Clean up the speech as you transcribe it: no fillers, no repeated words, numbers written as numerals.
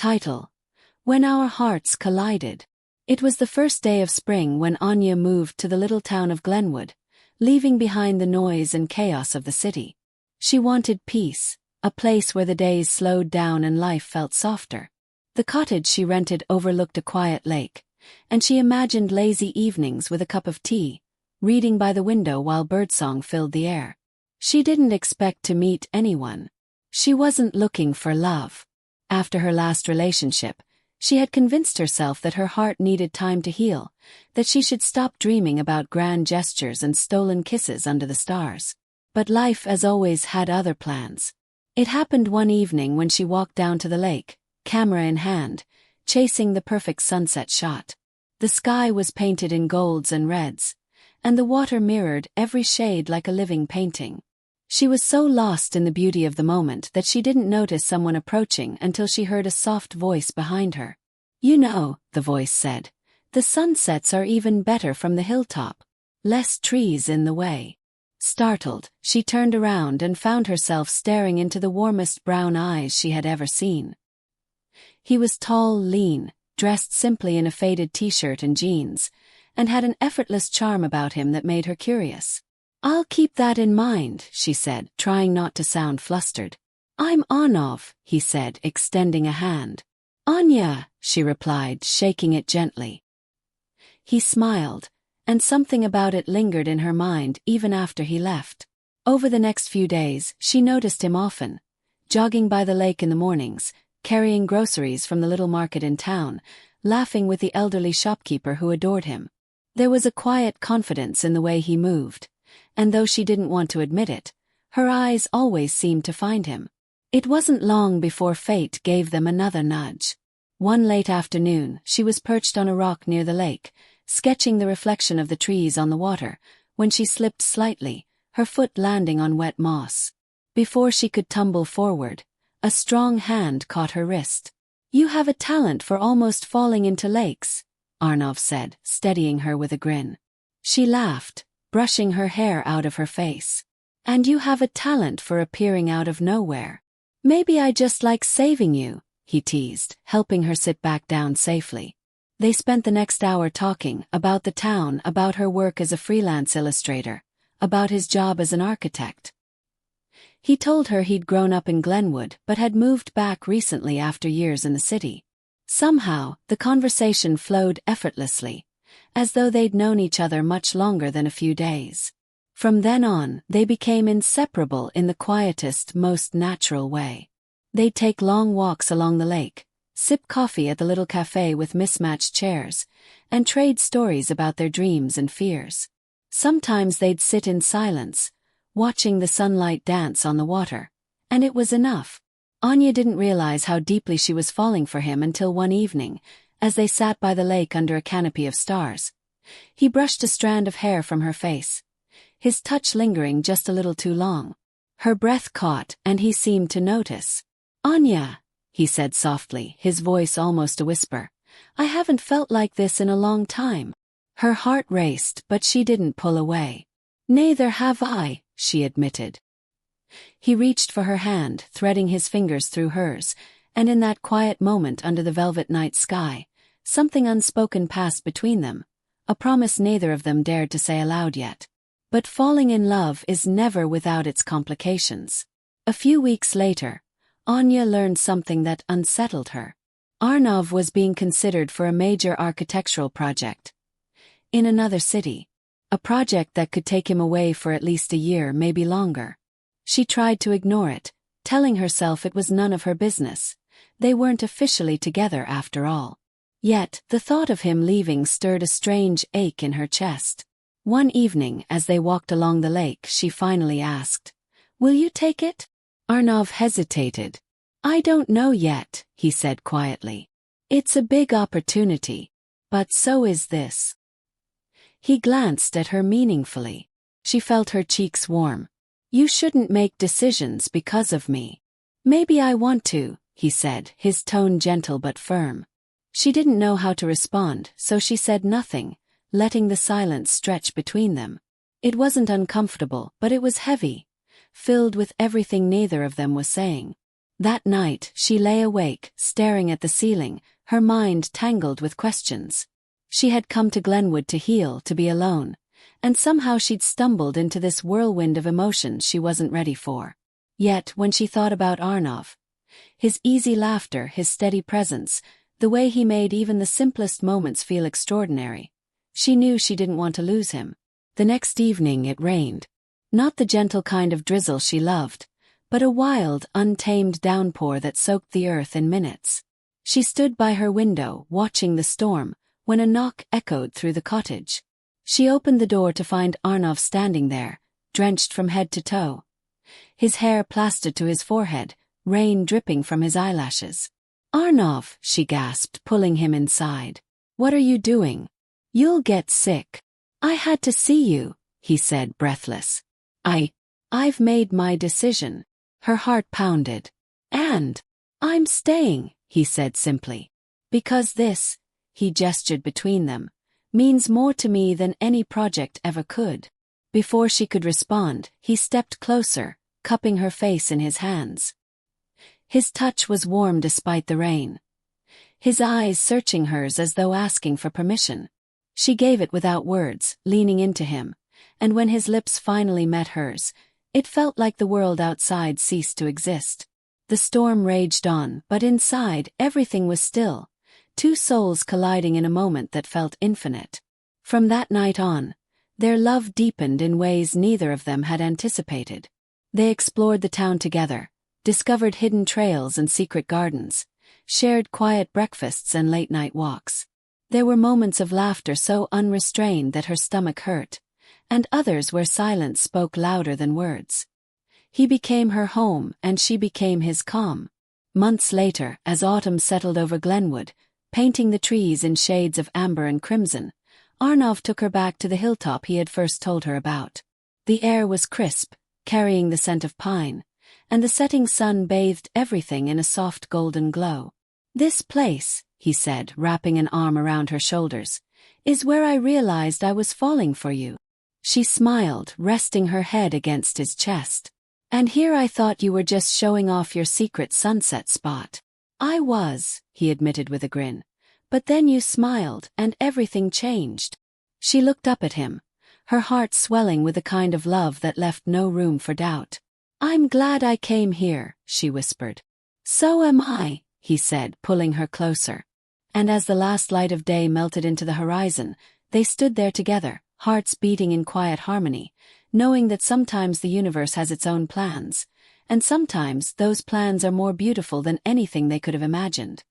Title: When Our Hearts Collided. It was the first day of spring when Anya moved to the little town of Glenwood, leaving behind the noise and chaos of the city. She wanted peace, a place where the days slowed down and life felt softer. The cottage she rented overlooked a quiet lake, and she imagined lazy evenings with a cup of tea, reading by the window while birdsong filled the air. She didn't expect to meet anyone. She wasn't looking for love. After her last relationship, she had convinced herself that her heart needed time to heal, that she should stop dreaming about grand gestures and stolen kisses under the stars. But life, as always, had other plans. It happened one evening when she walked down to the lake, camera in hand, chasing the perfect sunset shot. The sky was painted in golds and reds, and the water mirrored every shade like a living painting. She was so lost in the beauty of the moment that she didn't notice someone approaching until she heard a soft voice behind her. "You know," the voice said, "the sunsets are even better from the hilltop. Less trees in the way." Startled, she turned around and found herself staring into the warmest brown eyes she had ever seen. He was tall, lean, dressed simply in a faded t-shirt and jeans, and had an effortless charm about him that made her curious. "I'll keep that in mind," she said, trying not to sound flustered. "I'm Arnav," he said, extending a hand. "Anya," she replied, shaking it gently. He smiled, and something about it lingered in her mind even after he left. Over the next few days, she noticed him often, jogging by the lake in the mornings, carrying groceries from the little market in town, laughing with the elderly shopkeeper who adored him. There was a quiet confidence in the way he moved, and though she didn't want to admit it, her eyes always seemed to find him. It wasn't long before fate gave them another nudge. One late afternoon, she was perched on a rock near the lake, sketching the reflection of the trees on the water, when she slipped slightly, her foot landing on wet moss. Before she could tumble forward, a strong hand caught her wrist. "You have a talent for almost falling into lakes," Arnav said, steadying her with a grin. She laughed, brushing her hair out of her face. "And you have a talent for appearing out of nowhere. Maybe I just like saving you," he teased, helping her sit back down safely. They spent the next hour talking about the town, about her work as a freelance illustrator, about his job as an architect. He told her he'd grown up in Glenwood but had moved back recently after years in the city. Somehow, the conversation flowed effortlessly, as though they'd known each other much longer than a few days. From then on, they became inseparable in the quietest, most natural way. They'd take long walks along the lake, sip coffee at the little cafe with mismatched chairs, and trade stories about their dreams and fears. Sometimes they'd sit in silence, watching the sunlight dance on the water, and it was enough. Anya didn't realize how deeply she was falling for him until one evening, as they sat by the lake under a canopy of stars. He brushed a strand of hair from her face, his touch lingering just a little too long. Her breath caught, and he seemed to notice. "Anya," he said softly, his voice almost a whisper, "I haven't felt like this in a long time." Her heart raced, but she didn't pull away. "Neither have I," she admitted. He reached for her hand, threading his fingers through hers, and in that quiet moment under the velvet night sky, something unspoken passed between them, a promise neither of them dared to say aloud yet. But falling in love is never without its complications. A few weeks later, Anya learned something that unsettled her. Arnav was being considered for a major architectural project in another city, a project that could take him away for at least a year, maybe longer. She tried to ignore it, telling herself it was none of her business. They weren't officially together after all. Yet, the thought of him leaving stirred a strange ache in her chest. One evening, as they walked along the lake, she finally asked, "Will you take it?" Arnav hesitated. "I don't know yet," he said quietly. "It's a big opportunity. But so is this." He glanced at her meaningfully. She felt her cheeks warm. "You shouldn't make decisions because of me." "Maybe I want to," he said, his tone gentle but firm. She didn't know how to respond, so she said nothing, letting the silence stretch between them. It wasn't uncomfortable, but it was heavy, filled with everything neither of them was saying. That night, she lay awake, staring at the ceiling, her mind tangled with questions. She had come to Glenwood to heal, to be alone, and somehow she'd stumbled into this whirlwind of emotions she wasn't ready for. Yet, when she thought about Arnav, his easy laughter, his steady presence, the way he made even the simplest moments feel extraordinary, she knew she didn't want to lose him. The next evening it rained. Not the gentle kind of drizzle she loved, but a wild, untamed downpour that soaked the earth in minutes. She stood by her window, watching the storm, when a knock echoed through the cottage. She opened the door to find Arnav standing there, drenched from head to toe. His hair plastered to his forehead, rain dripping from his eyelashes. "Arnav," she gasped, pulling him inside. "What are you doing? You'll get sick." "I had to see you," he said, breathless. I've made my decision." Her heart pounded. "And I'm staying," he said simply. "Because this," he gestured between them, "means more to me than any project ever could." Before she could respond, he stepped closer, cupping her face in his hands. His touch was warm despite the rain. His eyes searching hers as though asking for permission. She gave it without words, leaning into him, and when his lips finally met hers, it felt like the world outside ceased to exist. The storm raged on, but inside, everything was still, two souls colliding in a moment that felt infinite. From that night on, their love deepened in ways neither of them had anticipated. They explored the town together, discovered hidden trails and secret gardens, shared quiet breakfasts and late-night walks. There were moments of laughter so unrestrained that her stomach hurt, and others where silence spoke louder than words. He became her home and she became his calm. Months later, as autumn settled over Glenwood, painting the trees in shades of amber and crimson, Arnav took her back to the hilltop he had first told her about. The air was crisp, carrying the scent of pine, and the setting sun bathed everything in a soft golden glow. "This place," he said, wrapping an arm around her shoulders, "is where I realized I was falling for you." She smiled, resting her head against his chest. "And here I thought you were just showing off your secret sunset spot." "I was," he admitted with a grin. "But then you smiled, and everything changed." She looked up at him, her heart swelling with a kind of love that left no room for doubt. "I'm glad I came here," she whispered. "So am I," he said, pulling her closer. And as the last light of day melted into the horizon, they stood there together, hearts beating in quiet harmony, knowing that sometimes the universe has its own plans, and sometimes those plans are more beautiful than anything they could have imagined.